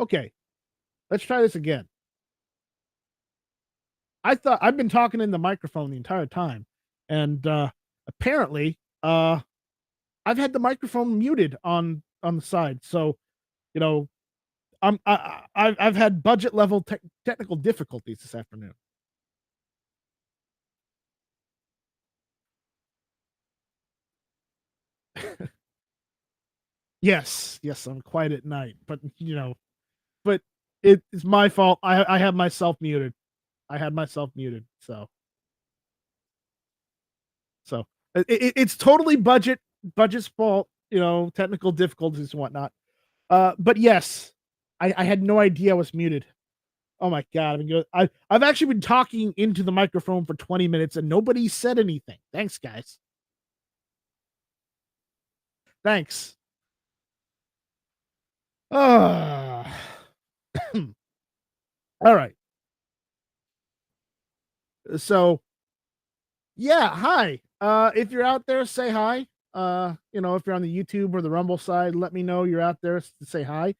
Okay, let's try this again. I thought I've been talking in the microphone the entire time, and apparently, I've had the microphone muted on the side. So you know, I've had budget level technical difficulties this afternoon. Yes, yes, I'm quiet at night, but but it's my fault. I have myself muted. I had myself muted. So it's totally budget's fault. Technical difficulties and whatnot. But yes, I had no idea I was muted. Oh my god! I've actually been talking into the microphone for 20 minutes and nobody said anything. Thanks, guys. Thanks. Uh, all right. So yeah, hi. If you're out there, say hi. If you're on the YouTube or the Rumble side, let me know you're out there to say hi.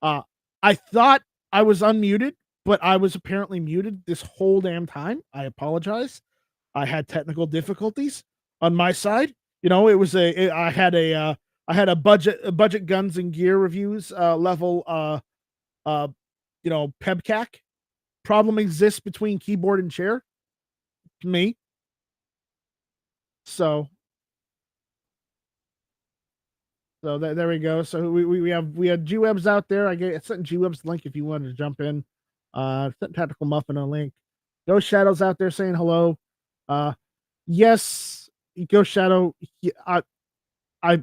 Uh, I thought I was unmuted, but I was apparently muted this whole damn time. I apologize. I had technical difficulties on my side. I had a budget guns and gear reviews level pebcac problem exists between keyboard and chair. Me. So there we go. So we had G-Webs out there. I sent G-Webs link if you wanted to jump in. Sent Tactical Muffin a link. Ghost Shadow's out there saying hello. Yes, Ghost Shadow. I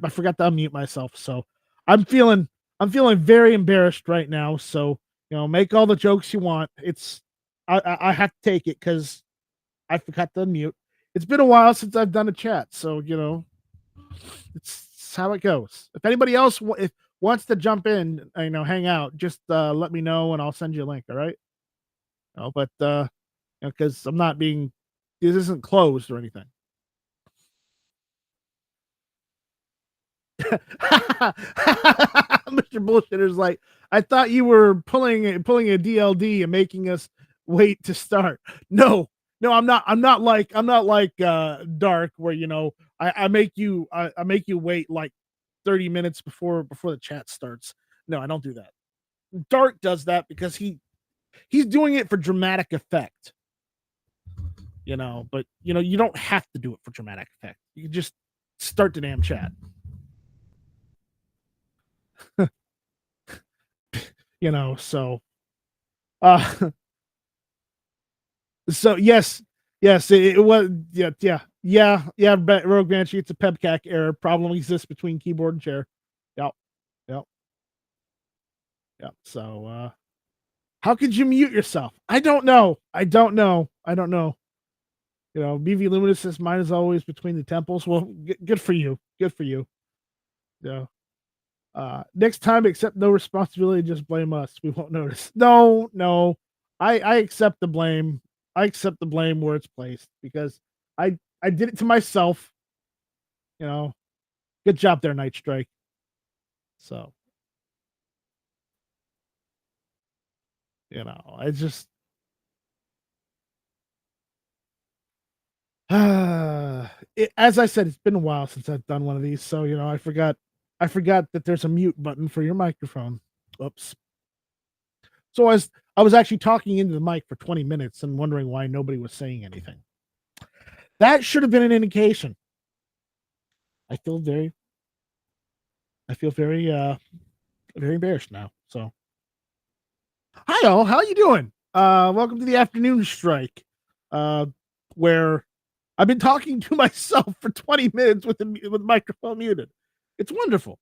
forgot to unmute myself, so I'm feeling very embarrassed right now. So make all the jokes you want. I have to take it because I forgot to unmute. It's been a while since I've done a chat, so it's how it goes. If anybody else if wants to jump in, hang out, just let me know and I'll send you a link. All right. But because I'm not being, this isn't closed or anything. Mr. Bullshitter's like, I thought you were pulling a DLD and making us wait to start. No, I'm not like Dark where I make you wait like 30 minutes before the chat starts. No, I don't do that. Dark does that because he's doing it for dramatic effect. But you don't have to do it for dramatic effect. You can just start the damn chat. So uh so yes, it was Rogue Banshee, it's a pebcac error. Problem exists between keyboard and chair. Yep. Yep. Yep. So how could you mute yourself? I don't know. BV Luminous says mine is always between the temples. Well, good for you. Good for you. Yeah. Next time, accept no responsibility, just blame us. We won't notice. No. I accept the blame. I accept the blame where it's placed because I did it to myself. Good job there, Night Strike. So, I just as I said, it's been a while since I've done one of these, so I forgot that there's a mute button for your microphone. Oops. So I was actually talking into the mic for 20 minutes and wondering why nobody was saying anything. That should have been an indication. I feel very very embarrassed now. So hi all, how you doing? Welcome to the afternoon strike. Where I've been talking to myself for 20 minutes with the microphone muted. It's wonderful.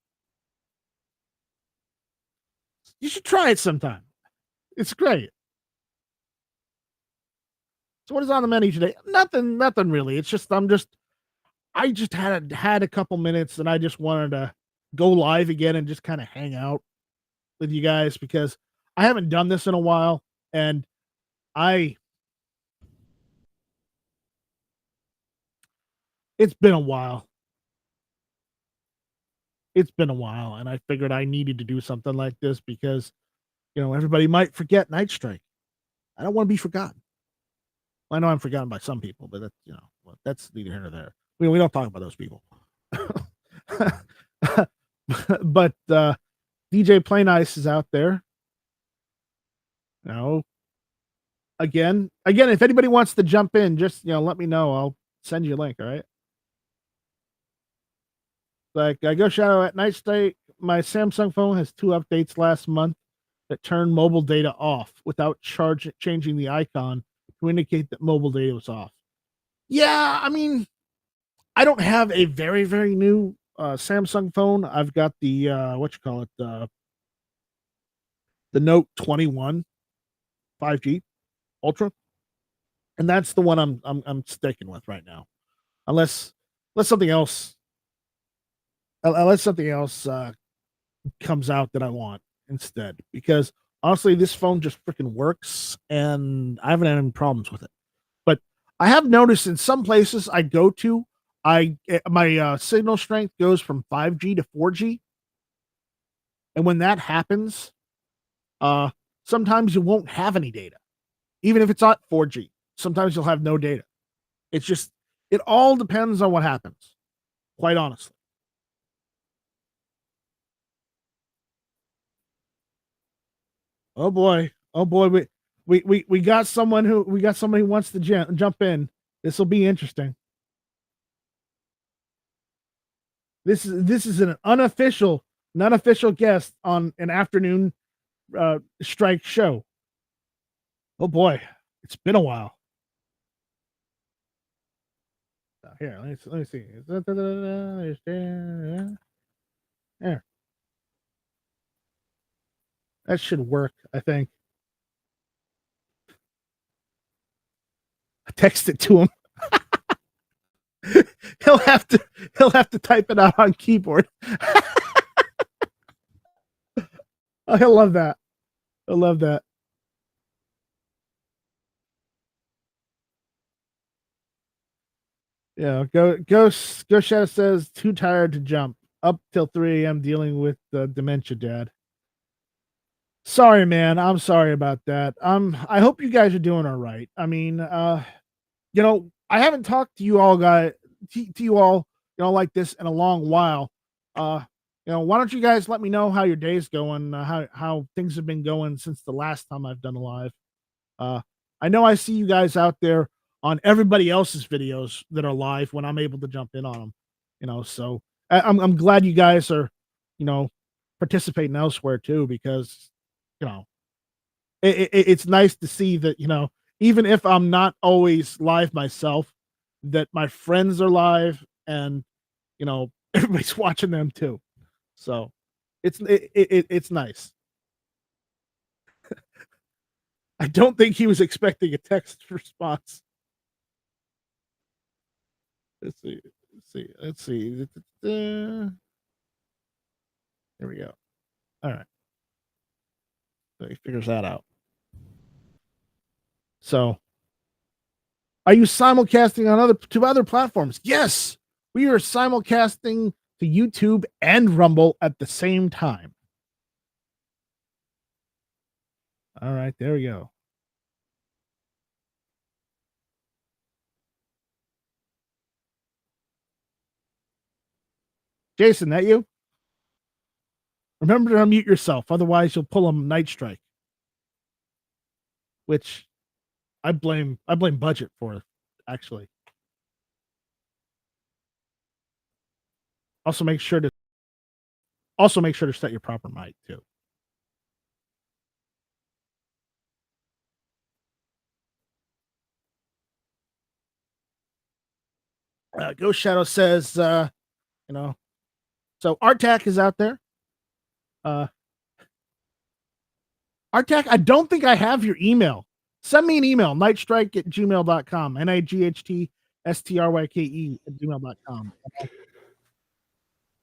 You should try it sometime. It's great. So what is on the menu today? Nothing really. It's just I just had a couple minutes and I just wanted to go live again and just kind of hang out with you guys because I haven't done this in a while and I it's been a while. It's been a while and I figured I needed to do something like this because everybody might forget Night Strike. I don't want to be forgotten. I know I'm forgotten by some people, but that's neither here nor there. We don't talk about those people. But DJ Play Nice is out there. Again, if anybody wants to jump in, just let me know. I'll send you a link. All right. Like I go shadow at Night Strike. My Samsung phone has 2 updates last month that turned mobile data off without changing the icon to indicate that mobile data was off. Yeah, I mean, I don't have a very, very new Samsung phone. I've got the the Note 21 5G Ultra, and that's the one I'm sticking with right now. Unless something else comes out that I want instead, because honestly, this phone just freaking works, and I haven't had any problems with it. But I have noticed in some places I go to, my signal strength goes from 5G to 4G, and when that happens, sometimes you won't have any data, even if it's not 4G. Sometimes you'll have no data. It all depends on what happens, quite honestly. Oh boy. Oh boy. We got someone who wants to jump in. This will be interesting. This is an unofficial guest on an afternoon strike show. Oh boy, it's been a while. Here, let me see. There. That should work, I think. I texted to him. he'll have to type it out on keyboard. Oh, he'll love that. He'll love that. Yeah, go Shadow says too tired to jump. Up till 3 a.m. dealing with dementia, Dad. Sorry, man. I'm sorry about that. I hope you guys are doing all right. I mean, I haven't talked to you all like this in a long while. Why don't you guys let me know how your day's going, how things have been going since the last time I've done a live. I know I see you guys out there on everybody else's videos that are live when I'm able to jump in on them. So I'm glad you guys are, participating elsewhere too, because it's nice to see that, even if I'm not always live myself, that my friends are live and, everybody's watching them too. So it's nice. I don't think he was expecting a text response. Let's see. There we go. All right. So he figures that out. So, are you simulcasting on two other platforms? Yes, we are simulcasting to YouTube and Rumble at the same time. All right, there we go. Jason, that you? Remember to unmute yourself, otherwise you'll pull a Night Strike. Which I blame budget for, actually. Also make sure to set your proper mic too. Ghost Shadow says, so Artac is out there. Artac, I don't think I have your email. Send me an email, nightstrike@gmail.com. NIGHTSTRYKE@gmail.com.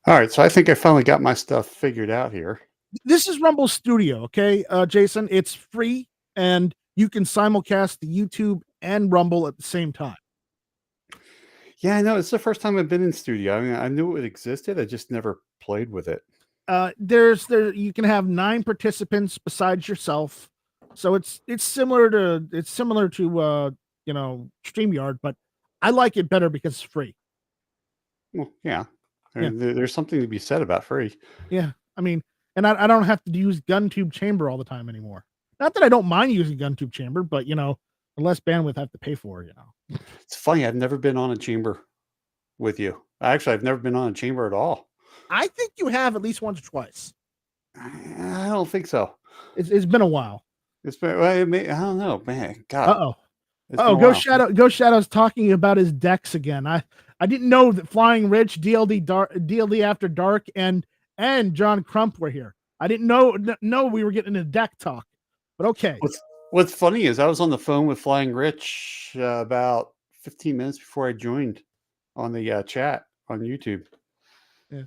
All right, so I think I finally got my stuff figured out here. This is Rumble Studio, okay, Jason? It's free, and you can simulcast to YouTube and Rumble at the same time. Yeah, I know. It's the first time I've been in studio. I mean, I knew it existed. I just never played with it. There you can have 9 participants besides yourself, so it's similar to StreamYard, but I like it better because it's free. Well, yeah. Yeah. There's something to be said about free. Yeah, I mean, and I don't have to use GunTube Chamber all the time anymore. Not that I don't mind using GunTube Chamber, but the less bandwidth I have to pay for. It's funny. I've never been on a chamber with you. Actually, I've never been on a chamber at all. I think you have at least once or twice. I don't think so. It's been a while. It's been, well, I don't know, man. God. Uh oh. Ghost Shadow's talking about his decks again. I didn't know that Flying Rich, DLD After Dark, and John Crump were here. I didn't know we were getting into deck talk. But okay. What's funny is I was on the phone with Flying Rich about 15 minutes before I joined on the chat on YouTube. Yeah.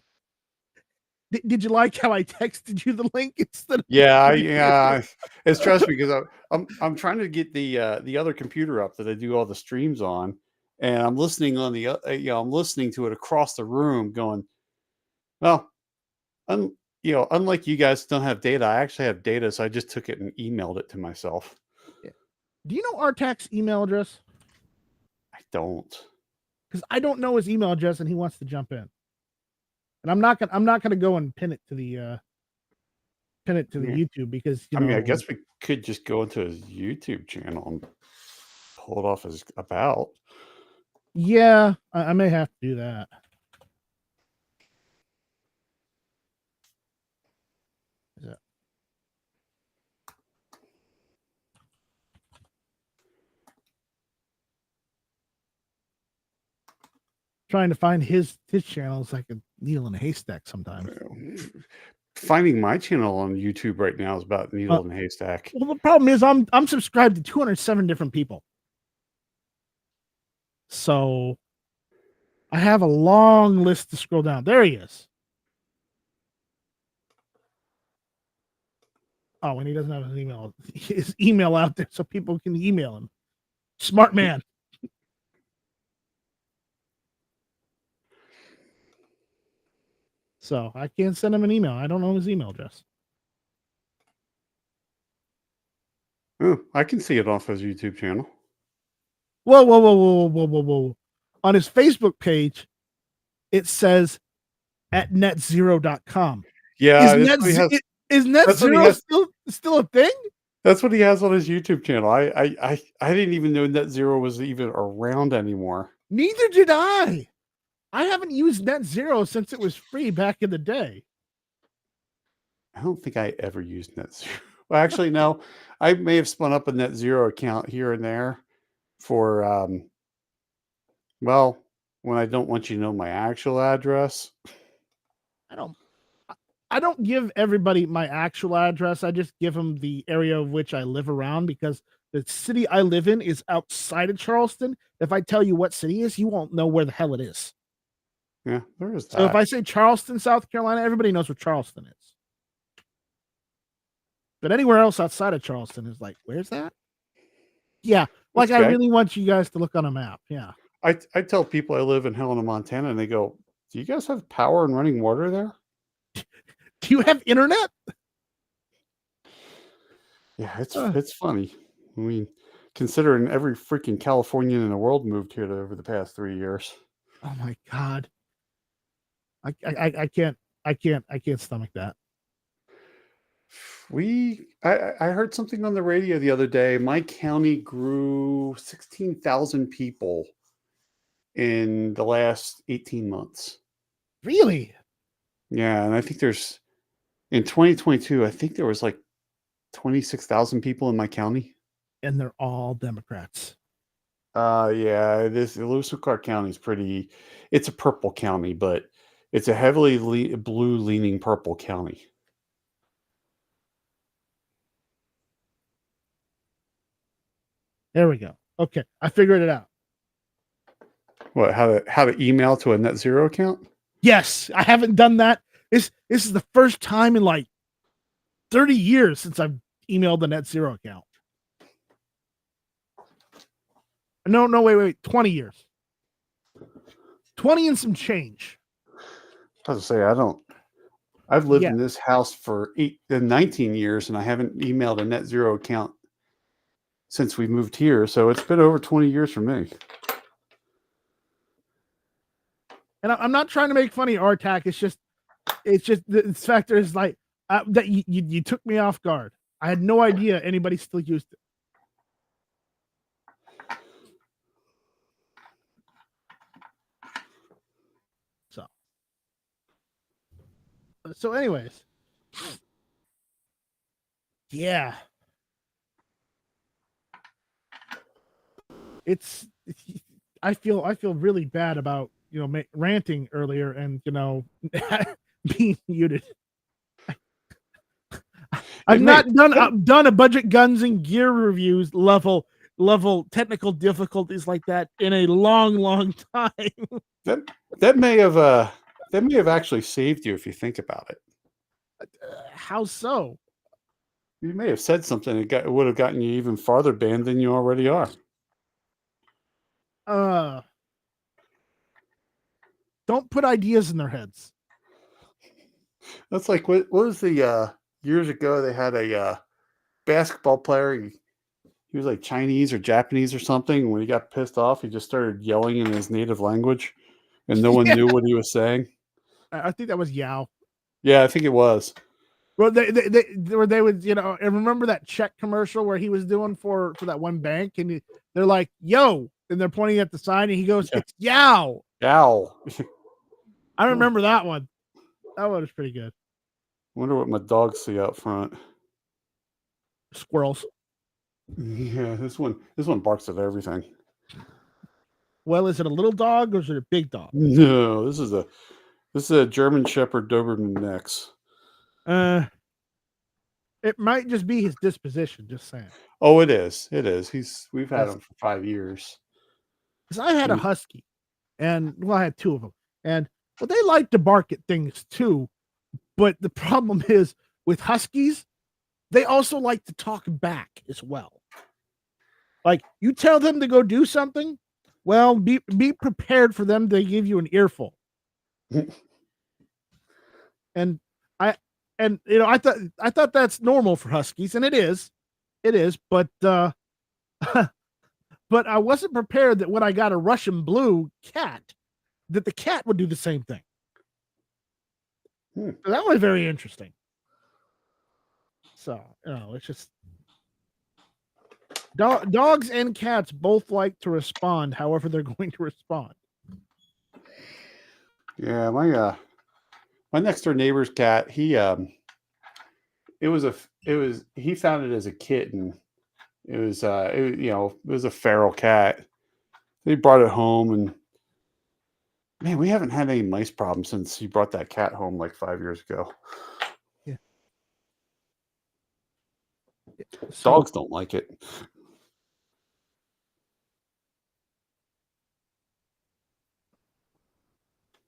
Did you like how I texted you the link instead of it's trust me, because I'm trying to get the other computer up that I do all the streams on, and I'm listening on the I'm listening to it across the room going, well, unlike you guys don't have data, I actually have data, so I just took it and emailed it to myself. Yeah. Do you know Artak's email address? I don't, because I don't know his email address and he wants to jump in. And I'm not gonna go and pin it to the YouTube, because I guess we could just go into his YouTube channel and pull it off as about. Yeah, I may have to do that. Yeah. Trying to find his channel is like a needle in a haystack sometimes. Finding my channel on YouTube right now is about needle in a haystack. Well, the problem is I'm subscribed to 207 different people, so I have a long list to scroll down. There he is. Oh, and he doesn't have his email out there so people can email him. Smart man. So I can't send him an email. I don't know his email address. Oh, I can see it off his YouTube channel. Whoa. On his Facebook page, it says at netzero.com. Yeah. Is NetZero still a thing? That's what he has on his YouTube channel. I didn't even know NetZero was even around anymore. Neither did I. I haven't used NetZero since it was free back in the day. I don't think I ever used NetZero. Well, actually, no. I may have spun up a NetZero account here and there for, when I don't want you to know my actual address. I don't give everybody my actual address. I just give them the area of which I live around, because the city I live in is outside of Charleston. If I tell you what city it is, you won't know where the hell it is. Yeah, there is that. So if I say Charleston, South Carolina, everybody knows where Charleston is. But anywhere else outside of Charleston is like, where's that? Yeah, like I really want you guys to look on a map. Yeah. I tell people I live in Helena, Montana, and they go, do you guys have power and running water there? Do you have internet? Yeah, it's funny. I mean, considering every freaking Californian in the world moved here over the past 3 years. Oh my God. I can't stomach that. I heard something on the radio the other day. My county grew 16,000 people in the last 18 months. Really? Yeah, and I think in 2022, I think there was like 26,000 people in my county. And they're all Democrats. Yeah, Lewis and Clark County is it's a purple county, but it's a heavily blue leaning purple county. There we go. Okay, I figured it out. What? How to email to a NetZero account? Yes, I haven't done that. This is the first time in like 30 years since I've emailed the NetZero account. No, wait, 20 years. 20 and some change. I was to say, I I've lived Yeah. in this house for 19 years, and I haven't emailed a net zero account since we moved here. So it's been over 20 years for me. And I'm not trying to make funny of RTAC. It's just the factor is like that you took me off guard. I had no idea anybody still used it. So anyways, yeah, it's I feel really bad about ranting earlier and being muted. I've not done a budget guns and gear reviews level technical difficulties like that in a long time. That may have actually saved you if you think about it. How so? You may have said something that would have gotten you even farther banned than you already are. Don't put ideas in their heads. That's like what was the years ago they had a basketball player. He was like Chinese or Japanese or something. When he got pissed off, he just started yelling in his native language, and no one knew what he was saying. I think that was Yao. Yeah, I think it was. Well, they would, and remember that check commercial where he was doing for that one bank, and they're like, "Yo," and they're pointing at the sign, and he goes, "It's Yao." Yao. I remember that one. That one was pretty good. Wonder what my dogs see out front. Squirrels. Yeah, this one barks at everything. Well, is it a little dog or is it a big dog? No, this is a German Shepherd Doberman mix. It might just be his disposition. Just saying. Oh, it is. It is. We've had him for 5 years. Because I had a husky, and I had 2 of them, and they like to bark at things too. But the problem is with huskies, they also like to talk back as well. Like you tell them to go do something, well, be prepared for them to give you an earful. And I thought that's normal for huskies, and it is, but but I wasn't prepared that when I got a Russian blue cat, that the cat would do the same thing. So that was very interesting. So it's just dogs and cats both like to respond however they're going to respond. Yeah, my next door neighbor's cat, he found it as a kitten. It was a feral cat. He brought it home, and man, we haven't had any mice problems since he brought that cat home like 5 years ago. Yeah. Dogs don't like it.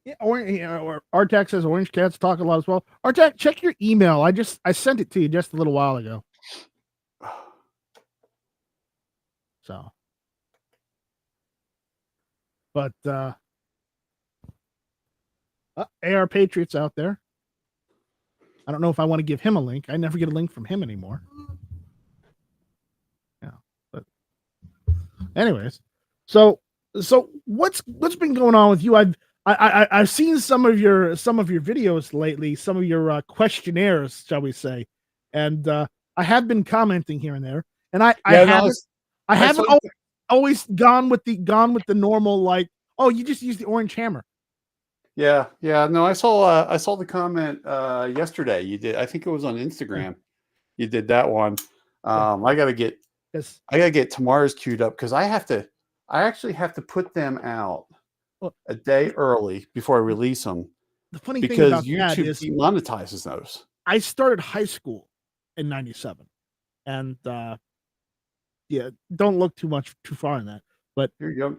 Yeah, or Artac says orange cats talk a lot as well. Artac, check your email. I sent it to you just a little while ago. So, but AR Patriots out there. I don't know if I want to give him a link. I never get a link from him anymore. Yeah, but anyways, so what's been going on with you? I've seen some of your videos lately, some of your questionnaires, shall we say, and I have been commenting here and there, and I haven't always gone with the normal, like, oh, you just use the orange hammer. Yeah. No, I saw the comment yesterday. You did. I think it was on Instagram. You did that one. I gotta get tomorrow's queued up because I actually have to put them out a day early before I release them. The funny thing about YouTube that is demonetizes those. I started high school in '97, and don't look too far in that. But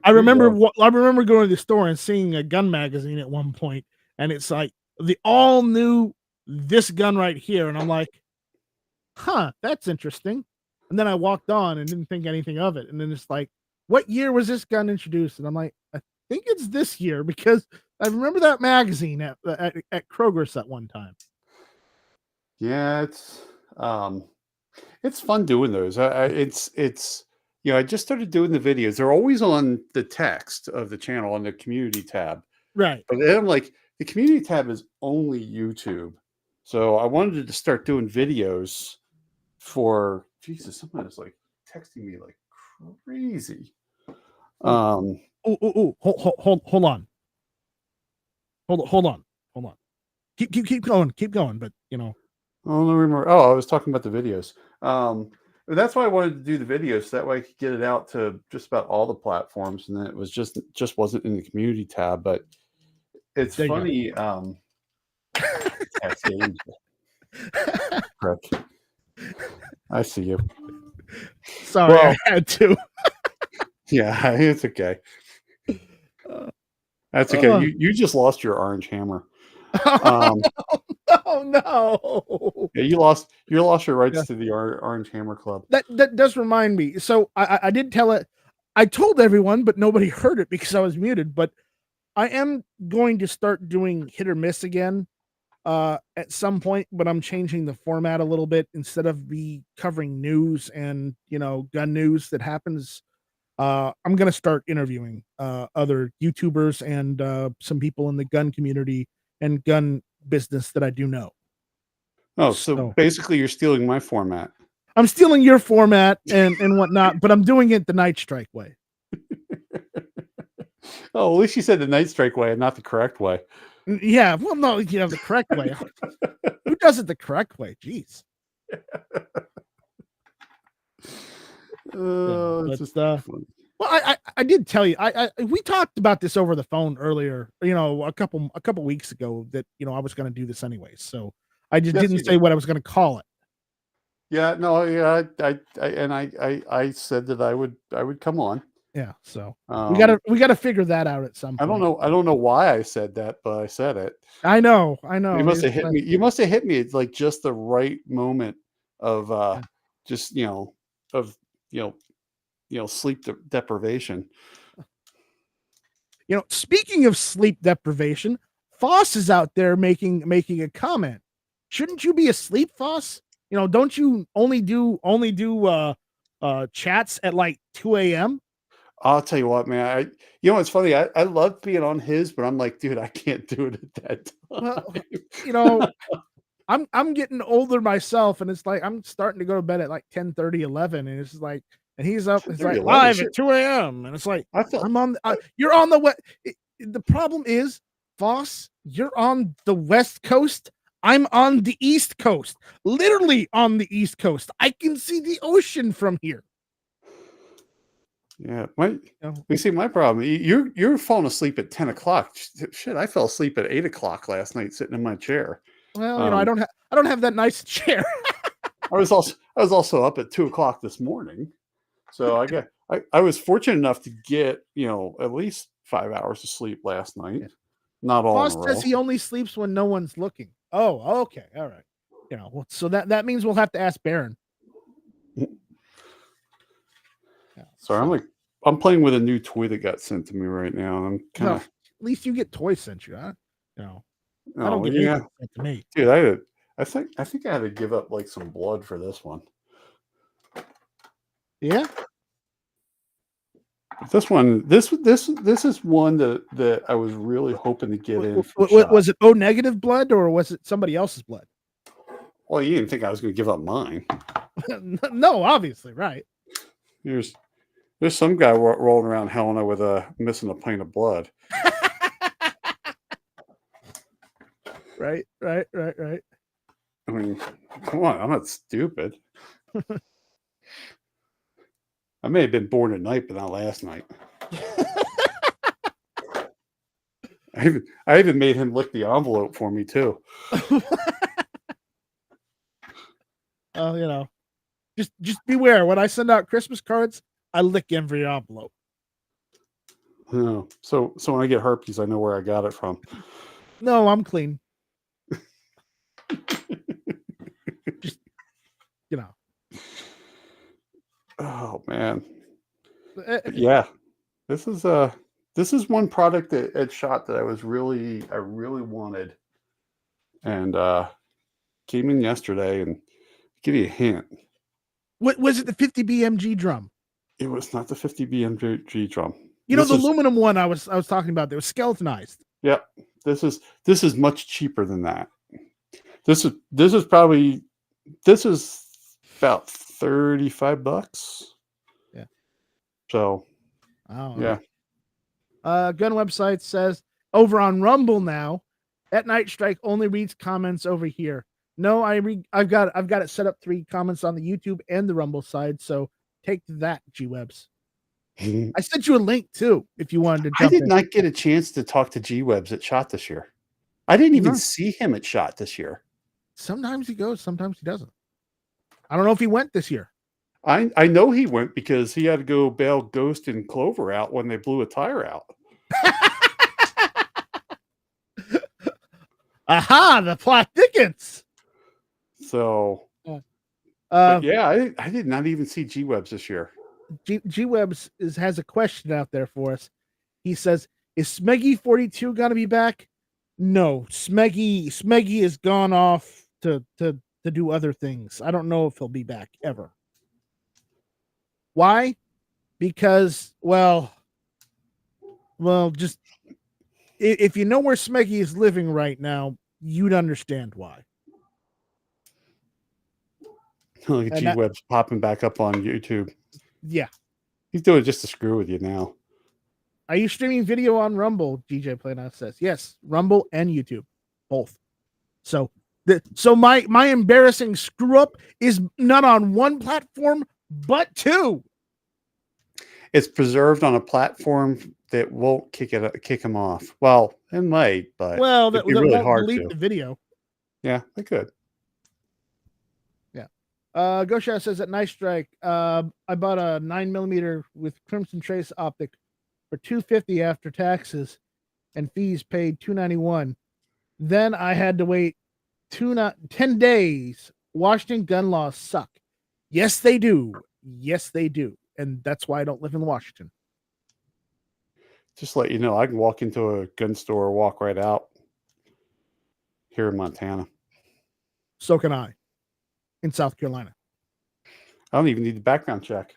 I remember going to the store and seeing a gun magazine at one point, and it's like the all new this gun right here, and I'm like, huh, that's interesting. And then I walked on and didn't think anything of it, and then it's like, what year was this gun introduced? And I'm like, I think it's this year because I remember that magazine at Kroger's at one time. Yeah, it's fun doing those. It's I just started doing the videos. They're always on the text of the channel on the community tab. Right. But then I'm like, the community tab is only YouTube. So I wanted to start doing videos for Jesus, someone is like texting me like crazy. Oh, Um hold on. Hold on. Hold on. Keep going, but oh, no remember. Oh, I was talking about the videos. But that's why I wanted to do the videos. So that way I could get it out to just about all the platforms. And then it was just wasn't in the community tab. But it's there you go. funny. Cascade, prick. I see you. Sorry, Well, I had to. yeah, it's okay. That's okay. You just lost your orange hammer. Um, Oh no. yeah, you lost your Yeah. rights to the Orange Hammer Club. That does remind me. So I did tell it. I told everyone, but nobody heard it because I was muted. But I am going to start doing hit or miss again at some point, but I'm changing the format a little bit. Instead of me covering news and gun news that happens, I'm gonna start interviewing other YouTubers and some people in the gun community and gun business that I do know. Oh, so So basically you're stealing my format. I'm stealing your format and whatnot, but I'm doing it the Night Strike way. Oh, at least you said the Night Strike way and not the correct way. Yeah, well, no, the correct way. Who does it the correct way? Jeez. It's just Well, I did tell you, we talked about this over the phone earlier. A couple weeks ago that I was going to do this anyways. So I just yes, didn't say what I was going to call it. Yeah, no, yeah, I said that I would come on. Yeah, so we Um, gotta figure that out at some I don't point. know. I don't know why I said that, but I said it. I know. You must It's have hit like, me. You must have hit me at like just the right moment of yeah. just of sleep deprivation. Speaking of sleep deprivation, Foss is out there making a comment. Shouldn't you be asleep, Foss? Don't you only do chats at like 2 a.m.? I'll tell you what, man. It's funny. I love being on his, but I'm like, dude, I can't do it at that Well, time. I'm getting older myself, and it's like I'm starting to go to bed at like 10:30, 11, and it's like, and he's up, it's 30, like 11. live at 2 a.m. and it's like I felt I'm on. You're on the west. The problem is, Foss, you're on the West Coast. I'm on the East Coast, literally on the East Coast. I can see the ocean from here. Yeah, You you see my problem. You're falling asleep at 10 o'clock. Shit, I fell asleep at 8 o'clock last night sitting in my chair. Well, I don't have that nice chair. I was also up at 2 o'clock this morning, so I was fortunate enough to get at least 5 hours of sleep last night, Yeah. not all in Foss a says row. he only sleeps when no one's looking. Oh, okay, all right. So that means we'll have to ask Baron. Yeah, Sorry, I'm playing with a new toy that got sent to me right now. And I'm kind of at least you get toys sent you, huh? I don't oh get yeah, anything sent to me. dude. I think I had to give up like some blood for this one. Yeah. This one, this is one that I was really hoping to get in. Was it O negative blood or was it somebody else's blood? Well, you didn't think I was going to give up mine. No, obviously, right. There's some guy rolling around Helena with missing a pint of blood. Right. I mean, come on, I'm not stupid. I may have been born at night, but not last night. I even made him lick the envelope for me too. Just beware when I send out Christmas cards, I lick every envelope. No. So when I get herpes, I know where I got it from. No, I'm clean. Just Oh man. Yeah. This is one product at Shot that I really wanted. And came in yesterday, and give you a hint. What was it? The 50 BMG drum? It was not the 50 BMG drum. You know, the aluminum one I was talking about. They were skeletonized. Yep. This is much cheaper than that. This is about $35. Yeah. So. Oh. Yeah. Gun website says over on Rumble now. At Night Strike only reads comments over here. No, I've got it set up 3 comments on the YouTube and the Rumble side. So take that, G-Webs. I sent you a link too if you wanted to jump I did not get a chance to talk to G-Webs at SHOT this year. I didn't even see him at SHOT this year. Sometimes he goes, sometimes he doesn't. I don't know if he went this year. I know he went because he had to go bail Ghost and Clover out when they blew a tire out. Aha, the plot thickens. So, yeah, I did not even see G-Webs this year. G-Webs has a question out there for us. He says, is Smeggy 42 going to be back? No, Smeggy has gone off to do other things. I don't know if he'll be back ever. Why? Because, well, just if you know where Smeggy is living right now, you'd understand why. Look at G-Webs popping back up on YouTube. Yeah. He's doing it just to screw with you now. Are you streaming video on Rumble? GJ Playnow says. Yes, Rumble and YouTube. Both. So my embarrassing screw up is not on one platform, but 2. It's preserved on a platform that won't kick him off. Well, it might, but it'd be really hard to delete the video. Yeah, they could. Yeah. Gosha says at Night Strike, I bought a 9mm with Crimson Trace optic for $250 after taxes and fees paid $291. Then I had to wait 10 days. Washington gun laws suck. Yes, they do. Yes, they do. And that's why I don't live in Washington. Just let you know, I can walk into a gun store, walk right out here in Montana. So can I in South Carolina. I don't even need the background check.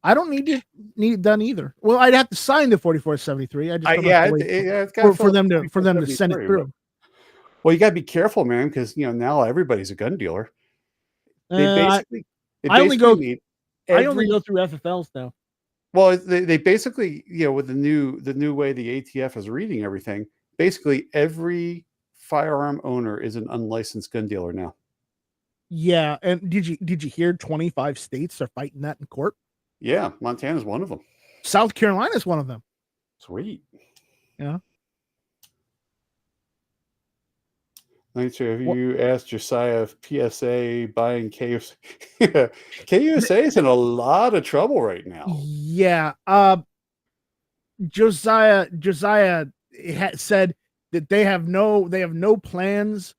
I don't need it done either. Well, I'd have to sign the 4473. I just for them to send it through. Well, you got to be careful, man, because now everybody's a gun dealer. I only go through FFLs now. Well, they basically, with the new way the ATF is reading everything, basically every firearm owner is an unlicensed gun dealer now. Yeah, and did you hear 25 states are fighting that in court? Yeah, Montana's one of them. South Carolina's one of them. Sweet. Yeah. Have you asked Josiah if PSA buying KUSA? KUSA is in a lot of trouble right now. Yeah. Josiah said that they have no plans,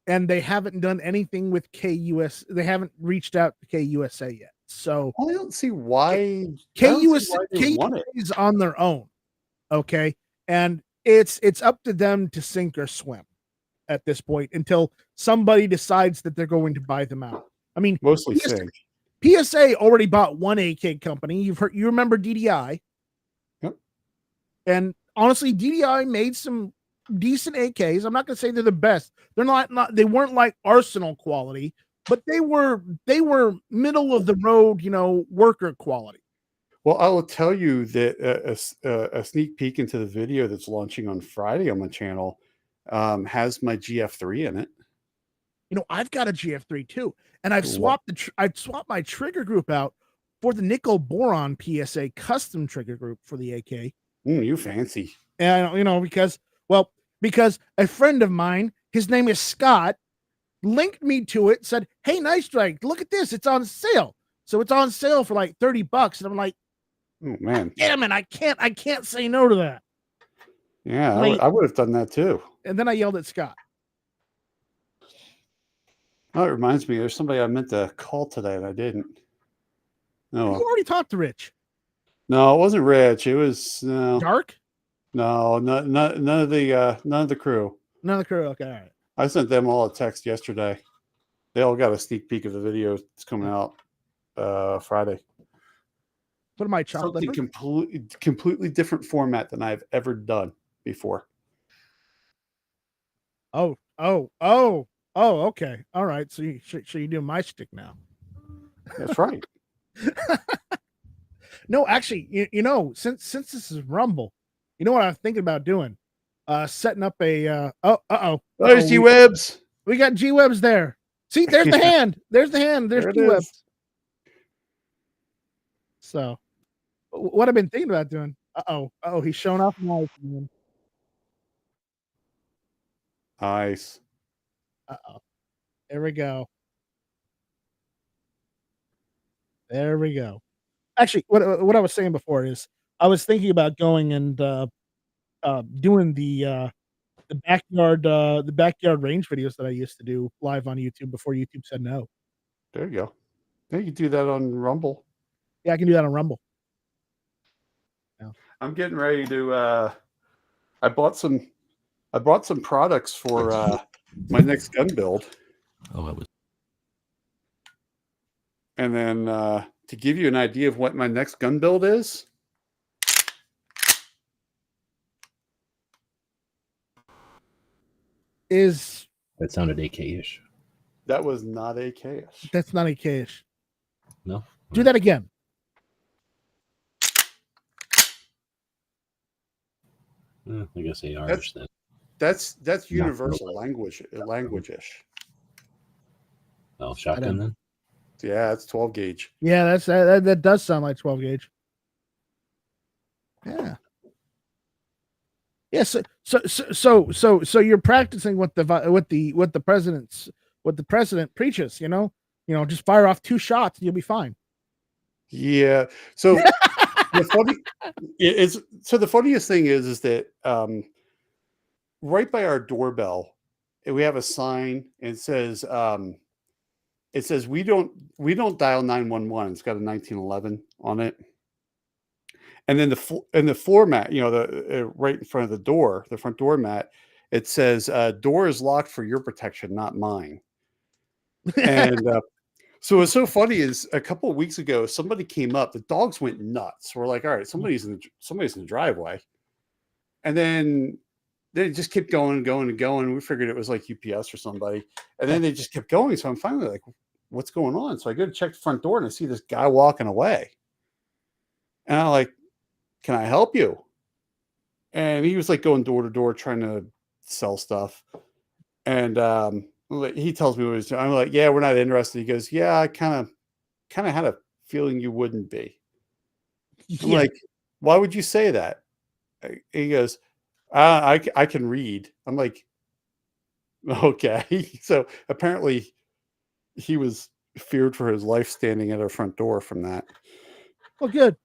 and they haven't done anything with KUS. They haven't reached out to KUSA yet. So I don't see why KUSA is on their own. Okay, and it's up to them to sink or swim at this point until somebody decides that they're going to buy them out. I mean, mostly PSA already bought one AK company. You remember DDI? Yep. And honestly, DDI made some decent AKs. I'm not going to say they're the best. They're not. They weren't like Arsenal quality, but they were middle of the road, worker quality. Well, I will tell you that a sneak peek into the video that's launching on Friday on my channel has my GF3 in it. I've got a GF3 too, and I've swapped my trigger group out for the nickel boron PSA custom trigger group for the AK. You fancy. And because a friend of mine, his name is Scott, linked me to it, said, "Hey, Night Strike, look at this, it's on sale." So it's on sale for like $30, and I'm like, "Oh man, damn it, I can't say no to that." Yeah, I would have done that too. And then I yelled at Scott. Oh, it reminds me, there's somebody I meant to call today and I didn't. No, you already talked to Rich. No, it wasn't Rich. It was Dark. No, none of the crew. None of the crew. Okay, all right. I sent them all a text yesterday. They all got a sneak peek of the video. It's coming out Friday. What am I, chopped Something liver? completely different format than I've ever done before. Oh, okay. All right. So you do my stick now. That's right. No, actually, since this is Rumble, you know what I'm thinking about doing? Setting up a There's G Webs. We got G Webs there. See, there's the hand. There's the hand. There's G Webs. So, what I've been thinking about doing? He's showing off nice. Nice. There we go. There we go. Actually, what I was saying before is I was thinking about going and doing the backyard range videos that I used to do live on YouTube before YouTube said no. There you go. Yeah, you can do that on Rumble. Yeah, I can do that on Rumble. Yeah. I'm getting ready to. I bought some products for my next gun build. Oh, it was. And then to give you an idea of what my next gun build is. That sounded AK-ish. That was not AK-ish. That's not AK-ish. No. Do that again. I guess AR-ish then. That's universal language-ish. Oh, shotgun then? Yeah, it's 12 gauge. Yeah, that does sound like 12 gauge. Yeah. Yeah, so you're practicing what the president preaches, just fire off 2 shots and you'll be fine. Yeah. So the funniest thing is that right by our doorbell, we have a sign and it says we don't dial 911. It's got a 1911 on it. And then the floor mat, right in front of the door, the front door mat, it says door is locked for your protection, not mine. And so what's so funny is a couple of weeks ago, somebody came up, the dogs went nuts. We're like, all right, somebody's in the driveway. And then they just kept going and going and going. We figured it was like UPS or somebody. And then they just kept going. So I'm finally like, what's going on? So I go to check the front door and I see this guy walking away. And I'm like, can I help you? And he was like going door to door trying to sell stuff. And he tells me what he's doing. I'm like, yeah, we're not interested. He goes, yeah, I kind of had a feeling you wouldn't be. I'm like, why would you say that? He goes, I can read. I'm like, okay. So apparently he was feared for his life standing at our front door from that. Well, good.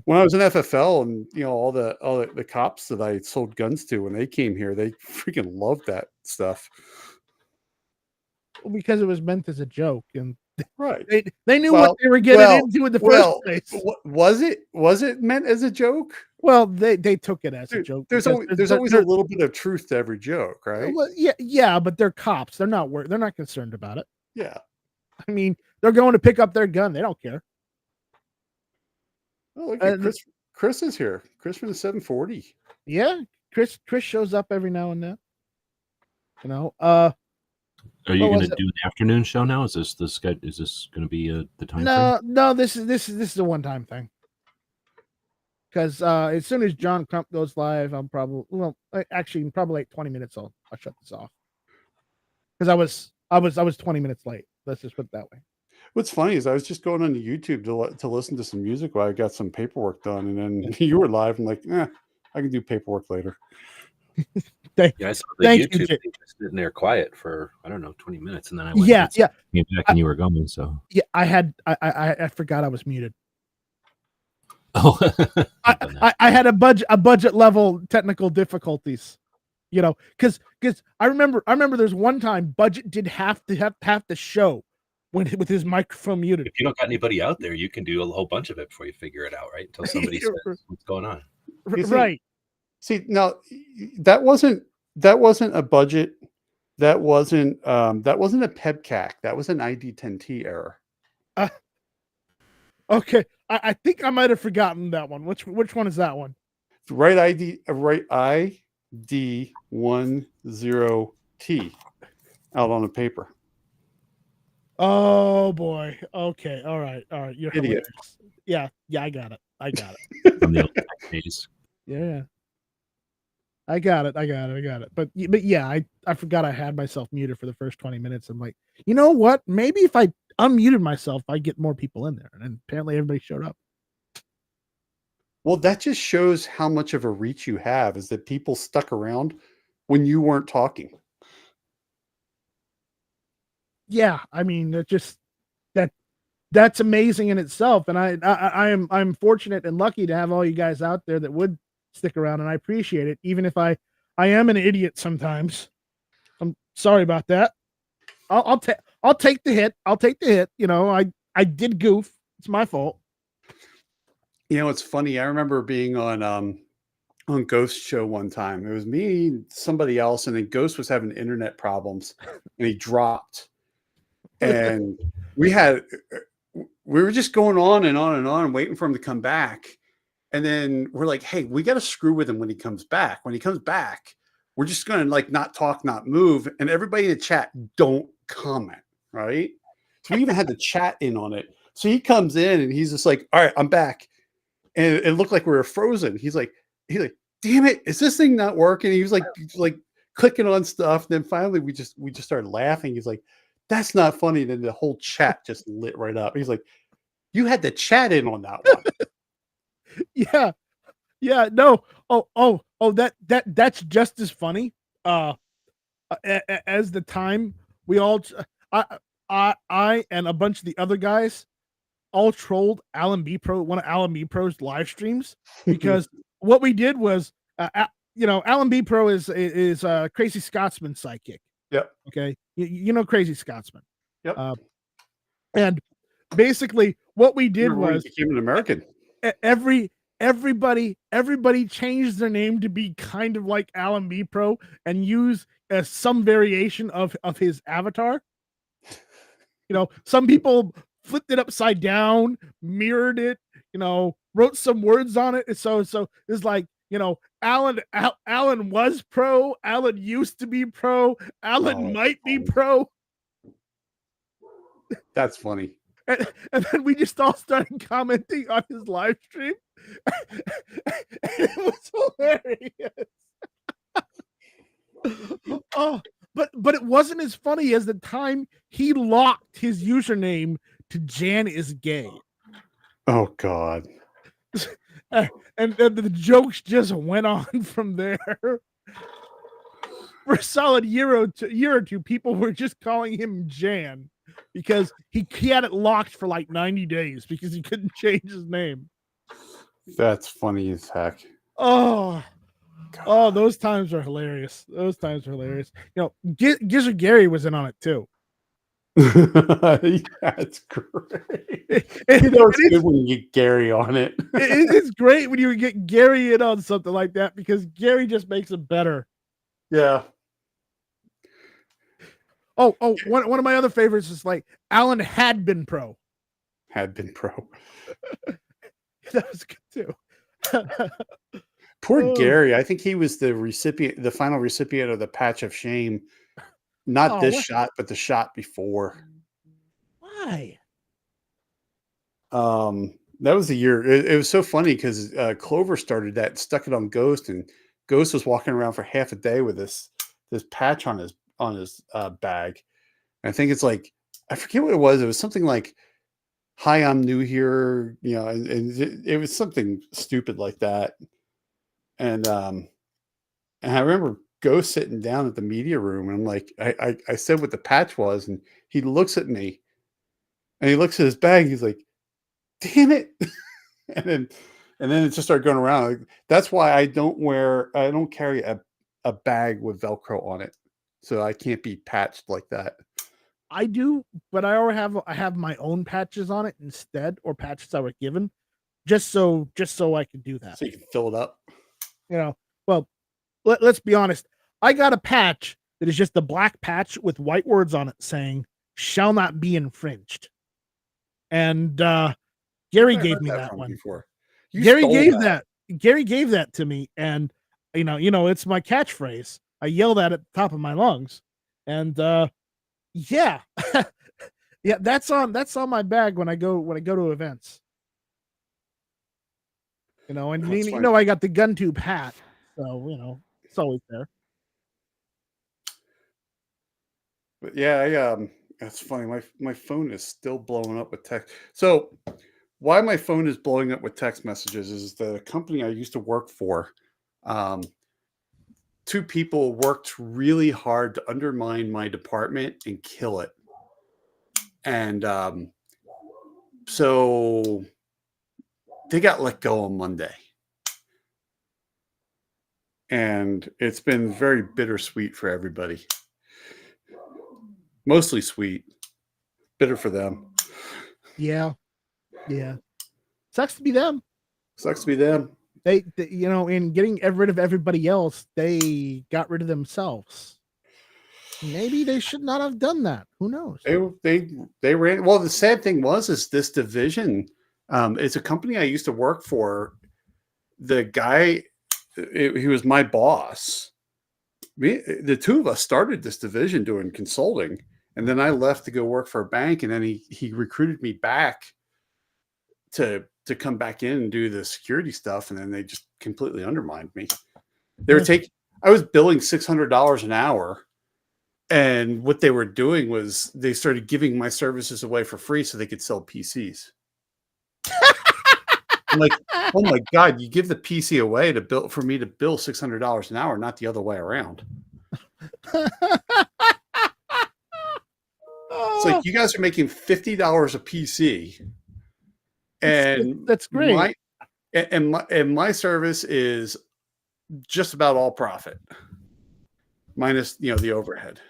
When I was in FFL and all the cops that I sold guns to, when they came here, they freaking loved that stuff. Because it was meant as a joke, and right, they knew what they were getting into in the first place. Was it meant as a joke? Well, they took it as a joke. There's always a little bit of truth to every joke, right? Well, yeah, but they're cops. They're not concerned about it. Yeah, I mean, they're going to pick up their gun. They don't care. Oh, look at Chris is here. Chris from the 740. Yeah, Chris shows up every now and then. Are you going to do an afternoon show now? Is this going to be the time? No. This is a one-time thing. Because as soon as John Crump goes live, I'm probably like 20 minutes. I'll shut this off. Because I was 20 minutes late. Let's just put it that way. What's funny is I was just going on to YouTube to listen to some music while I got some paperwork done, and then you were live. I'm like, I can do paperwork later. I saw the YouTube thing just sitting there quiet for 20 minutes, and then I went came back and you were going. So I forgot I was muted. Oh, I had a budget level technical difficulties, because I remember there's one time Budget did have to show with his microphone muted. If you don't got anybody out there, you can do a whole bunch of it before you figure it out, right? Until somebody says what's going on. Right. See, now that wasn't a budget That wasn't a PEBCAC. That was an ID10T error. Okay, I think I might have forgotten that one. Which one is that one? Right ID 10T out on the paper. Oh boy. Okay. All right. You're Idiot. hilarious. Yeah. I got it. From the old days. Yeah. I got it. But yeah, I forgot I had myself muted for the first 20 minutes. I'm like, you know what? Maybe if I unmuted myself, I get more people in there. And apparently everybody showed up. Well, that just shows how much of a reach you have, is that people stuck around when you weren't talking. Yeah, I mean, that's amazing in itself. And I'm fortunate and lucky to have all you guys out there that would stick around, and I appreciate it, even if I am an idiot sometimes. I'm sorry about that. I'll take the hit. You know, I did goof. It's my fault. You know, it's funny. I remember being on Ghost show one time. It was me, somebody else, and then Ghost was having internet problems, and he dropped. And we were just going on and on and on, waiting for him to come back. And then we're like, hey, we got to screw with him when he comes back. When he comes back, we're just going to like not talk, not move. And everybody in the chat don't comment, right? So we even had the chat in on it. So he comes in and he's just like, all right, I'm back. And it looked like we were frozen. He's like, damn it, is this thing not working? And he was like clicking on stuff. Then finally we just started laughing. He's like, that's not funny. And then the whole chat just lit right up. He's like, you had the chat in on that one. Yeah. No. That's just as funny. As the time we all, I and a bunch of the other guys all trolled Alan B Pro, one of Alan B Pro's live streams, because what we did was, Alan B Pro is Crazy Scotsman sidekick. Yep. Okay. You know Crazy Scotsman. Yep. And basically what we did was he became an American. Everybody changed their name to be kind of like Alan B Pro and use some variation of his avatar. You know, some people flipped it upside down, mirrored it, wrote some words on it. So it's like, Alan was pro, Alan used to be pro, Alan might be pro. That's funny. And then we just all started commenting on his live stream. It was hilarious. Oh, but it wasn't as funny as the time he locked his username to Jan is gay. Oh God. And the jokes just went on from there. For a solid year or two, people were just calling him Jan because he had it locked for like 90 days because he couldn't change his name. That's funny as heck. Oh, those times are hilarious. Gizzard Gary was in on it too. That's great. It's good when you get Gary on it. It's great when you get Gary in on something like that because Gary just makes it better. Yeah. One of my other favorites is like Alan had been pro. That was good too. Poor Gary. I think he was the final recipient of the patch of shame. Not this shot, but the shot before. Why? That was the year. It was so funny because Clover started that, stuck it on Ghost, and Ghost was walking around for half a day with this patch on his bag. And I think it's like, I forget what it was. It was something like, "Hi, I'm new here," and it was something stupid like that. And I remember Ghost sitting down at the media room, and I'm like, I said what the patch was, and he looks at me, and he looks at his bag. He's like, "Damn it!" and then it just started going around. Like, that's why I don't carry a bag with Velcro on it, so I can't be patched like that. I do, but I have my own patches on it instead, or patches I were given, just so I could do that. So you can fill it up. Well, let's be honest. I got a patch that is just the black patch with white words on it saying "shall not be infringed." And Gary gave me that one. Before. Gary gave that to me, and you know, it's my catchphrase. I yell that at the top of my lungs, and yeah, yeah, that's on my bag when I go to events. You know, and you know, I got the gun tube hat, so you know, it's always there. But yeah, that's funny. My phone is still blowing up with text. So why my phone is blowing up with text messages is the company I used to work for. Two people worked really hard to undermine my department and kill it. And so they got let go on Monday. And it's been very bittersweet for everybody. Mostly sweet. Bitter for them. Yeah. Yeah. Sucks to be them. Sucks to be them. They you know, in getting rid of everybody else, they got rid of themselves. Maybe they should not have done that. Who knows? They ran. Well, the sad thing is this division. It's a company I used to work for. The guy, he was my boss. The two of us started this division doing consulting, and then I left to go work for a bank, and then he recruited me back to come back in and do the security stuff, and then they just completely undermined me. They were I was billing $600 an hour, and what they were doing was they started giving my services away for free so they could sell PCs. I'm like, oh my God, you give the PC away for me to bill $600 an hour, not the other way around. It's like you guys are making $50 a PC. And that's great. My service is just about all profit, minus the overhead.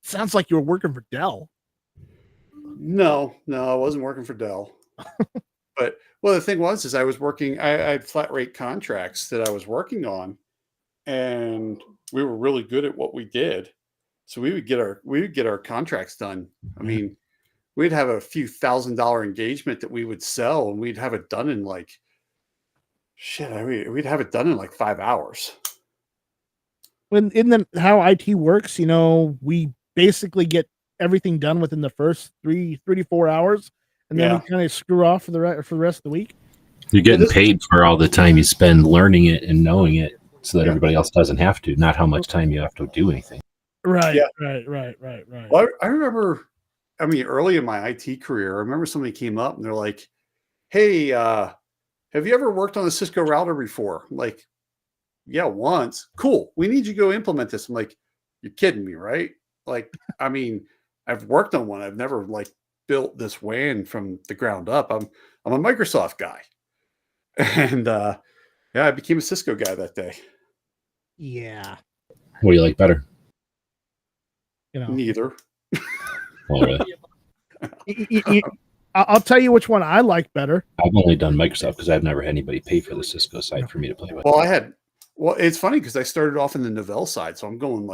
Sounds like you were working for Dell. No, I wasn't working for Dell. But the thing is I was working. I had flat rate contracts that I was working on, and we were really good at what we did. So we would get our contracts done. I mean, we'd have a few $1,000 engagement that we would sell, and we'd have it done in like we'd have it done in like 5 hours. When how IT works, we basically get everything done within the first 3 to 4 hours, and then we kind of screw off for the rest of the week. You're getting paid for all the time you spend learning it and knowing it, so that everybody else doesn't have to. Not how much time you have to do anything. Right. Yeah. Right. Well, I remember. I mean, early in my IT career, I remember somebody came up and they're like, "Hey, have you ever worked on a Cisco router before?" I'm like, yeah, once. Cool. We need you to go implement this. I'm like, you're kidding me, right? Like, I mean, I've worked on one. I've never like built this WAN from the ground up. I'm a Microsoft guy. And I became a Cisco guy that day. Yeah. What do you like better? Neither. Oh, really? I'll tell you which one I like better. I've only done Microsoft because I've never had anybody pay for the Cisco side for me to play with. Well, it's funny because I started off in the Novell side, so I'm going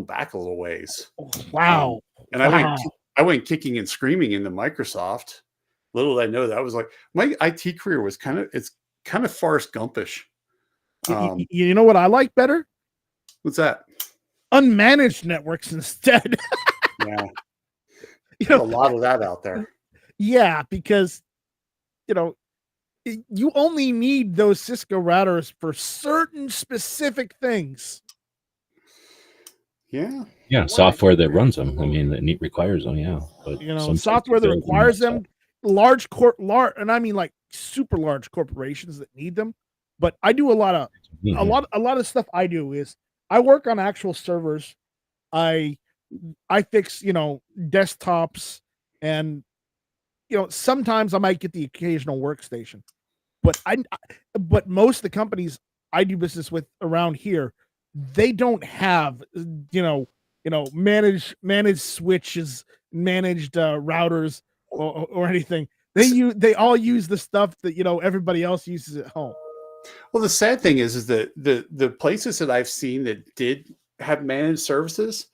back a little ways. Wow. And I went kicking and screaming into Microsoft. Little did I know that was like my IT career was kind of Forrest Gumpish. You know what I like better? What's that? Unmanaged networks instead. Yeah. There's a lot of that out there. Yeah, because you only need those Cisco routers for certain specific things. Yeah. Yeah, software that runs them. I mean, that requires them. Yeah, but software that requires them, and I mean like super large corporations that need them. But I do a lot of stuff. I do is I work on actual servers. I fix desktops, and sometimes I might get the occasional workstation. But most of the companies I do business with around here, they don't have managed switches, managed routers, or anything. They all use the stuff that everybody else uses at home. Well, the sad thing is that the places that I've seen that did have managed services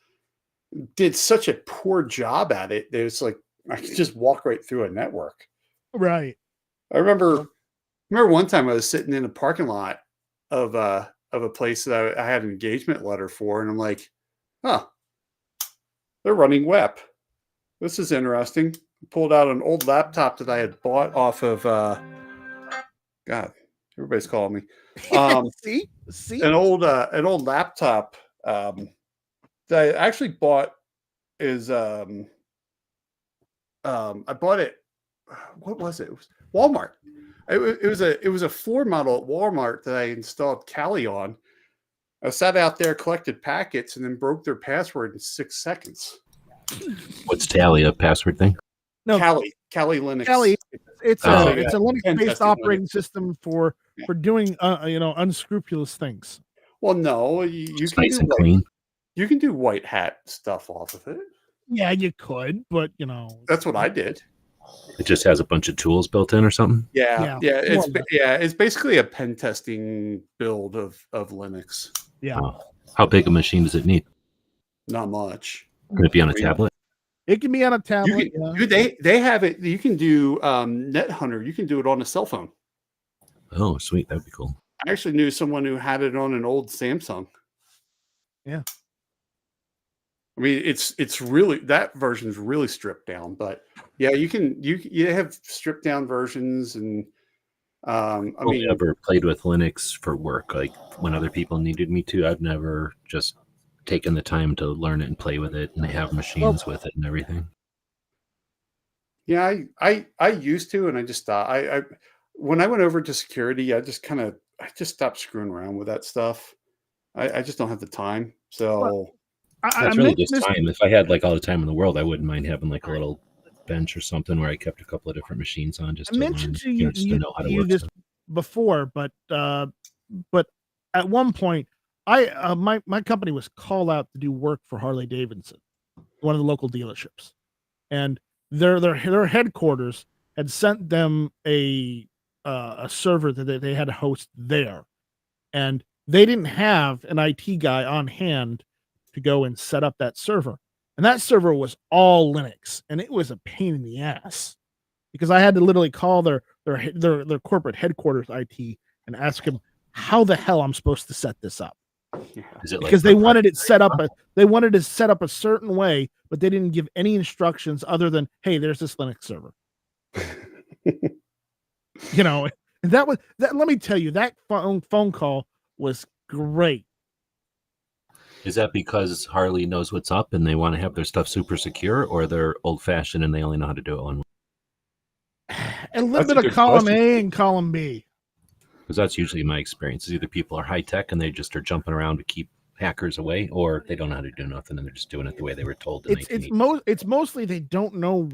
did such a poor job at it. There's like I could just walk right through a network. Right. I remember one time I was sitting in a parking lot of a place that I had an engagement letter for, and I'm like, huh, they're running WEP. This is interesting. Pulled out an old laptop that I had bought off of God, everybody's calling me. See, an old laptop that I actually bought is I bought it. What was it? It was Walmart. It was a floor model at Walmart that I installed Kali on. I sat out there, collected packets, and then broke their password in 6 seconds. What's Tally, a password thing? No, Kali Linux. Kali, it's a Linux-based operating system for doing unscrupulous things. Well, no, you can nice and clean. You can do white hat stuff off of it. Yeah, you could, but that's what I did. It just has a bunch of tools built in or something. Yeah. It's basically a pen testing build of Linux. Yeah. Oh. How big a machine does it need? Not much. Can it be on a tablet? It can be on a tablet. They have it. You can do Net Hunter. You can do it on a cell phone. Oh, sweet. That'd be cool. I actually knew someone who had it on an old Samsung. Yeah. I mean, it's really, that version is really stripped down, but yeah, you have stripped down versions, and I mean, ever played with Linux for work, like when other people needed me to. I've never just taken the time to learn it and play with it, and they have machines with it and everything. Yeah, I used to, and I just thought I when I went over to security, I just stopped screwing around with that stuff. I just don't have the time. So that's really just time. If I had like all the time in the world, I wouldn't mind having like a little bench or something where I kept a couple of different machines on just to mentioned learn, you to know how to work this before, but at one point, my company was called out to do work for Harley Davidson, one of the local dealerships, and their headquarters had sent them a server that they had to host there, and they didn't have an IT guy on hand to go and set up that server. And that server was all Linux, and it was a pain in the ass because I had to literally call their corporate headquarters IT and ask them how the hell I'm supposed to set this up. Because they wanted it set up a certain way, but they didn't give any instructions other than, hey, there's this Linux server. And that. Let me tell you, that phone call was great. Is that because Harley knows what's up and they want to have their stuff super secure, or they're old fashioned and they only know how to do it one way? A little bit of column A and column B. Because that's usually my experience. Is either people are high tech and they just are jumping around to keep hackers away, or they don't know how to do nothing and they're just doing it the way they were told. It's mostly they don't know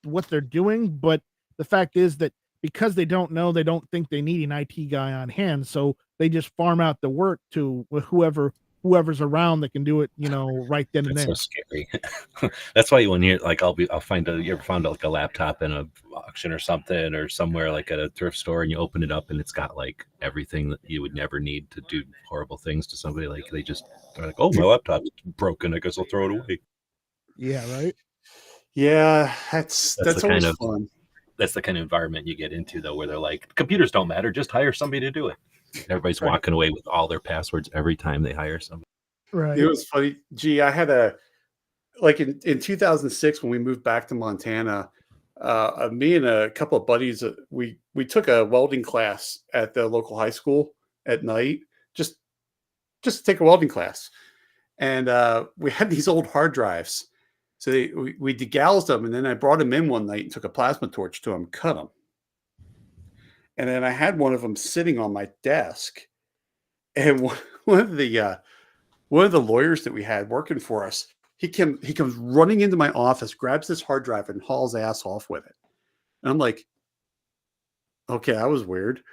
what they're doing, but the fact is that because they don't know, they don't think they need an IT guy on hand, so they just farm out the work to whoever's around that can do it, right then and there. That's so scary. That's why when you're like, you ever found like a laptop in a auction or something, or somewhere like at a thrift store, and you open it up and it's got like everything that you would never need to do horrible things to somebody. Like they're like, oh, my laptop's broken, I guess I'll throw it away. Yeah, right. Yeah, that's always fun. That's the kind of environment you get into, though, where they're like, computers don't matter, just hire somebody to do it. Everybody's walking away with all their passwords every time they hire somebody. Right. It was funny. Gee, I had in 2006 when we moved back to Montana, me and a couple of buddies, we took a welding class at the local high school at night, just to take a welding class. And we had these old hard drives. So we degaussed them, and then I brought them in one night and took a plasma torch to them, cut them. And then I had one of them sitting on my desk, and one of the lawyers that we had working for us, he comes running into my office, grabs this hard drive, and hauls ass off with it. And I'm like, okay, that was weird.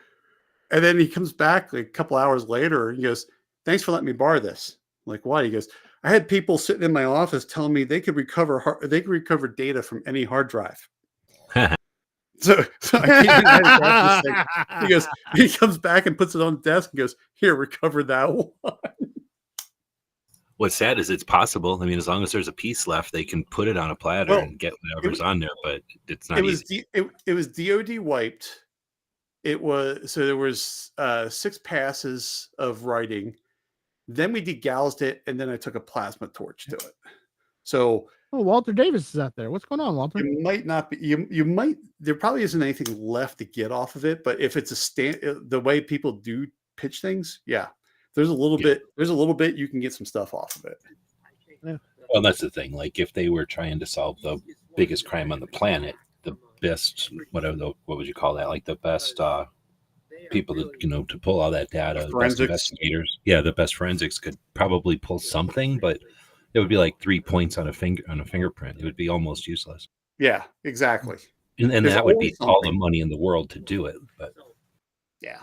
And then he comes back like a couple hours later, and he goes, "Thanks for letting me borrow this." I'm like, why? He goes, "I had people sitting in my office telling me they could recover data from any hard drive." So I came in and across this thing. He comes back and puts it on the desk and goes, "Here, recover that one." What's sad is it's possible. I mean, as long as there's a piece left, they can put it on a platter and get whatever's on there. But it's not easy. It was DoD wiped. It was there was 6 passes of writing. Then we degalloused it, and then I took a plasma torch to it. So, Walter Davis is out there. What's going on, Walter? it might not be. You might. There probably isn't anything left to get off of it. But if it's the way people do pitch things, yeah, there's a little bit. There's a little bit you can get some stuff off of it. Yeah. Well, that's the thing. Like if they were trying to solve the biggest crime on the planet, the best, what would you call that? Like the best people that to pull all that data, the best investigators. Yeah, the best forensics could probably pull something, but it would be like 3 points on a fingerprint. It would be almost useless. Yeah, exactly. And that would be all the money in the world to do it. But yeah.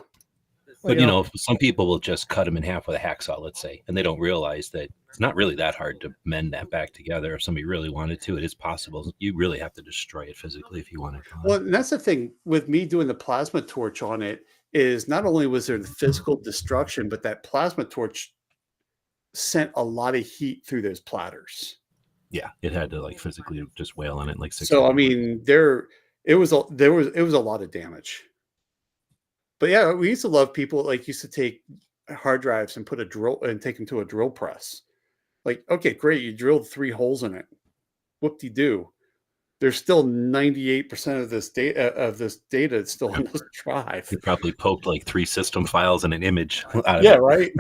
But some people will just cut them in half with a hacksaw, let's say, and they don't realize that it's not really that hard to mend that back together. If somebody really wanted to, it is possible. You really have to destroy it physically if you want to. Well, and that's the thing with me doing the plasma torch on it is not only was there the physical destruction, but that plasma torch sent a lot of heat through those platters. Yeah, it had to like physically just wail on it like 6. So I mean, it was a lot of damage. But yeah, we used to love people like used to take hard drives and put a drill and take them to a drill press. Like, okay, great, you drilled 3 holes in it. Whoop-de-doo. There's still 98% of this data that's still on this drive. You probably poked like 3 system files and an image out of it. Right.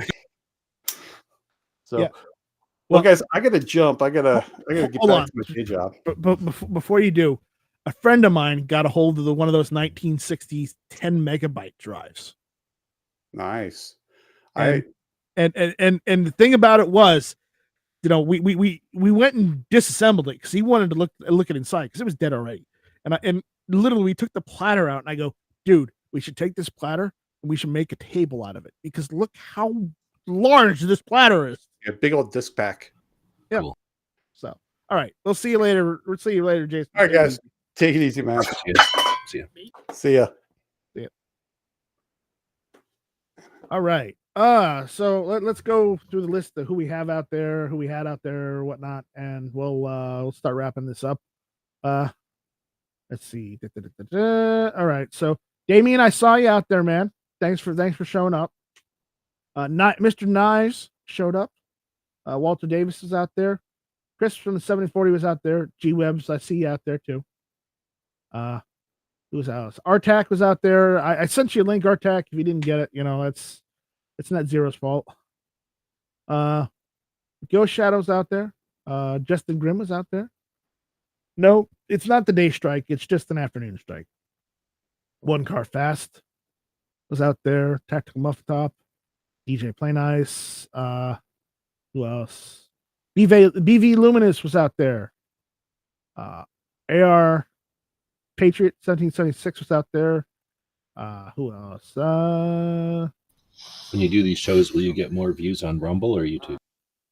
So, well, guys, I gotta jump. I gotta get back to my day job. But before you do, a friend of mine got a hold of one of those 1960s 10 megabyte drives. Nice. And the thing about it was, we went and disassembled it because he wanted to look at inside because it was dead already. And literally we took the platter out and I go, dude, we should take this platter and we should make a table out of it because look how large this platter is. Yeah, big old disc pack. Yeah. Cool. So, all right, we'll see you later. We'll see you later, Jason. All right, guys. Take it easy, man. See ya. See ya. All right. So let's go through the list of who we have out there, who we had out there, whatnot, and we'll start wrapping this up. Let's see. All right. So Damien, I saw you out there, man. Thanks for showing up. Mr. Knives showed up. Walter Davis is out there. Chris from the 740 was out there. G Webs, I see you out there too. Who was else? Artac was out there. I sent you a link, Artac. If you didn't get it, it's not Zero's fault. Ghost Shadow's out there. Justin Grimm was out there. No, it's not the day strike. It's just an afternoon strike. One Car Fast was out there. Tactical Muff Top. DJ Plain Ice. Who else? BV Luminous was out there. AR Patriot 1776 was out there. Who else? When you do these shows, will you get more views on Rumble or YouTube?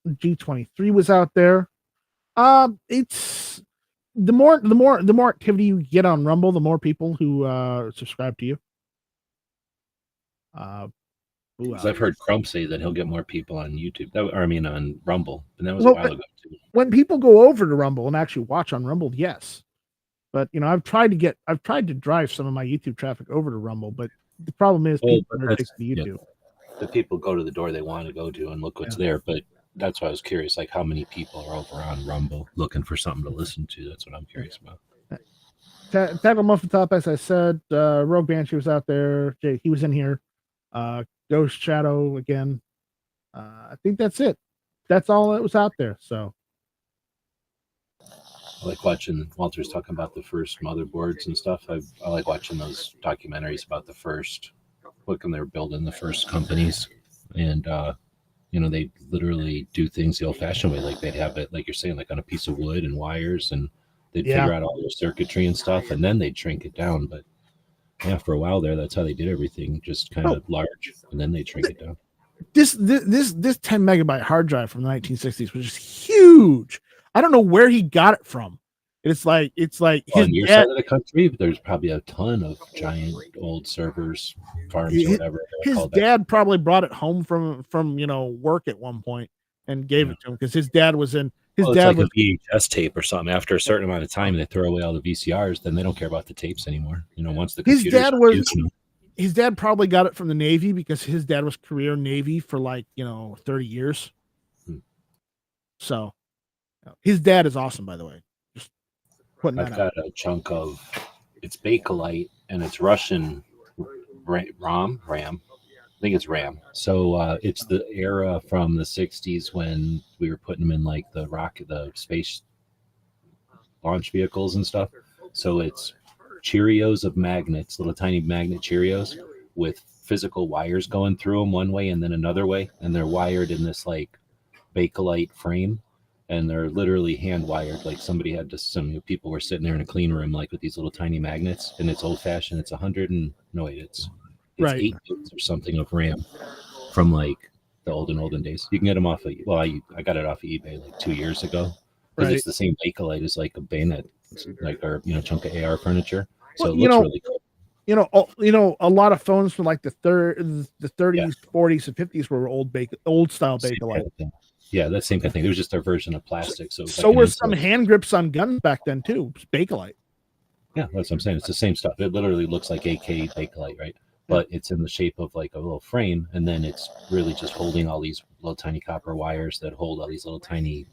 G23 was out there. It's the more activity you get on Rumble, the more people who subscribe to you. I've heard Crump say that he'll get more people on YouTube. On Rumble, and that was a while ago too. When people go over to Rumble and actually watch on Rumble, yes. But I've tried to drive some of my YouTube traffic over to Rumble, but the problem is people are addicted to YouTube. Yeah. The people go to the door they want to go to and look what's there, but that's why I was curious, like how many people are over on Rumble looking for something to listen to. That's what I'm curious about. Tackle Muffin Top, as I said, Rogue Banshee was out there. Jay, he was in here. Ghost Shadow again. I think that's it. That's all that was out there. So I like watching Walter's talking about the first motherboards and stuff. I like watching those documentaries about the first, when they were building the first companies, and they literally do things the old-fashioned way. Like they'd have it, like you're saying, like on a piece of wood and wires, and they'd figure out all their circuitry and stuff, and then they'd shrink it down. But yeah, for a while there, that's how they did everything, just kind of large, and then they shrink it down. This 10 megabyte hard drive from the 1960s was just huge. I don't know where he got it from. It's like Well, his on your dad. side of the country, there's probably a ton of giant old servers, farms, or His, whatever they're his called. Back. dad probably brought it home from work at one point and gave it to him because his dad was in. His Well, it's dad like was a VHS tape or something. After a certain amount of time, they throw away all the VCRs. Then they don't care about the tapes anymore. Once the his computers dad are was. using them. His dad probably got it from the Navy because his dad was career Navy for 30 years. So his dad is awesome, by the way. Just putting that I've out. got a chunk of it's Bakelite and it's Russian RAM. I think it's RAM. So it's the era from the 60s when we were putting them in like the space launch vehicles and stuff. So it's Cheerios of magnets, little tiny magnet Cheerios with physical wires going through them one way and then another way. And they're wired in this like Bakelite frame. And they're literally hand wired. Like somebody had just some people were sitting there in a clean room, like with these little tiny magnets. And it's old fashioned. It's 100 and no, wait, it's Right. 8 bits or something of RAM from like the olden days. You can get them off of, well, I got it off of eBay like 2 years ago because Right. it's the same Bakelite as like a bayonet, like or chunk of AR furniture. So Well, it looks really cool. A lot of phones from like the 30s, 40s, and 50s were old style Same Bakelite. kind of thing. Yeah, that same kind of thing. It was just their version of plastic. So were some hand grips on guns back then too. Bakelite. Yeah, that's what I'm saying. It's the same stuff. It literally looks like AK Bakelite, right? But it's in the shape of like a little frame, and then it's really just holding all these little tiny copper wires that hold all these little tiny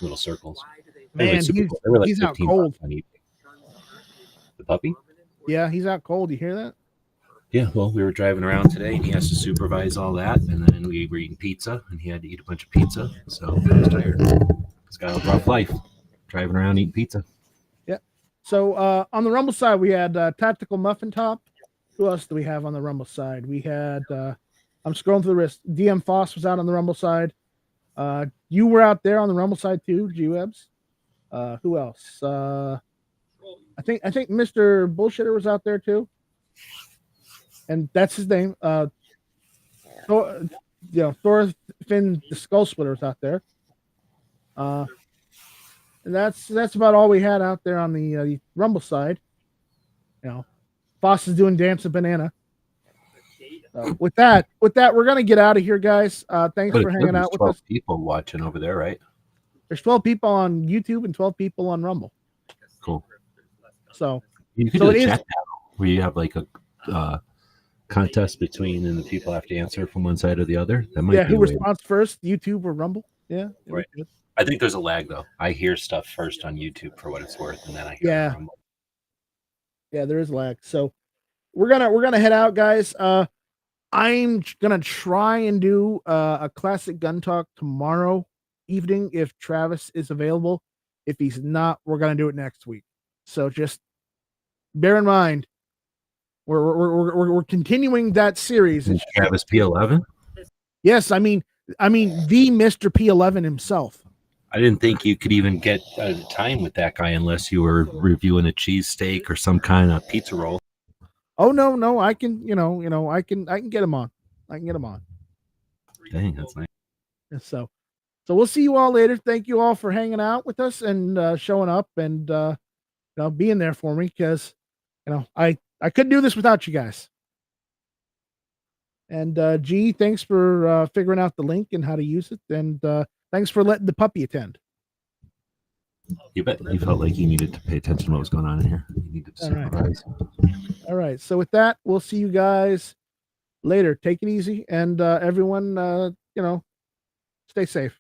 little circles. Man, cool. They were like he's out $15 cold. on eBay. The puppy? Yeah, he's out cold. You hear that? Yeah, well, we were driving around today, and he has to supervise all that, and then we were eating pizza, and he had to eat a bunch of pizza, so he was tired. He's got a rough life, driving around eating pizza. Yeah. So on the Rumble side, we had Tactical Muffin Top. Who else do we have on the Rumble side? We had, I'm scrolling through the list. DM Foss was out on the Rumble side. You were out there on the Rumble side too, G-Webs. Who else? I think Mr. Bullshitter was out there too. And that's his name. Thorfinn the Skull Splitter was out there. And that's about all we had out there on the Rumble side. Boss is doing Dance of Banana. With that, we're gonna get out of here, guys. Thanks for hanging out with us. 12 people watching over there, right? There's 12 people on YouTube and 12 people on Rumble. Cool. So you could do a chat battle where you have like a contest between, and the people have to answer from one side or the other. That might be who responds first, YouTube or Rumble? Yeah, right. I think there's a lag though. I hear stuff first on YouTube for what it's worth, and then I hear it on Rumble. Yeah, there is lag. So we're gonna head out, guys. I'm gonna try and do a classic gun talk tomorrow evening if Travis is available. If he's not, we're gonna do it next week. So just bear in mind, we're continuing that series. Is Travis P11? Yes, I mean the Mr. P11 himself. I didn't think you could even get time with that guy unless you were reviewing a cheesesteak or some kind of pizza roll. Oh no, I can, I can get him on. I can get him on. Dang, that's nice. So we'll see you all later. Thank you all for hanging out with us and showing up and being there for me because I couldn't do this without you guys. And G, thanks for figuring out the link and how to use it, and thanks for letting the puppy attend. You bet. You felt like you needed to pay attention to what was going on in here. You needed to supervise. All right. So with that, we'll see you guys later. Take it easy, and everyone, stay safe.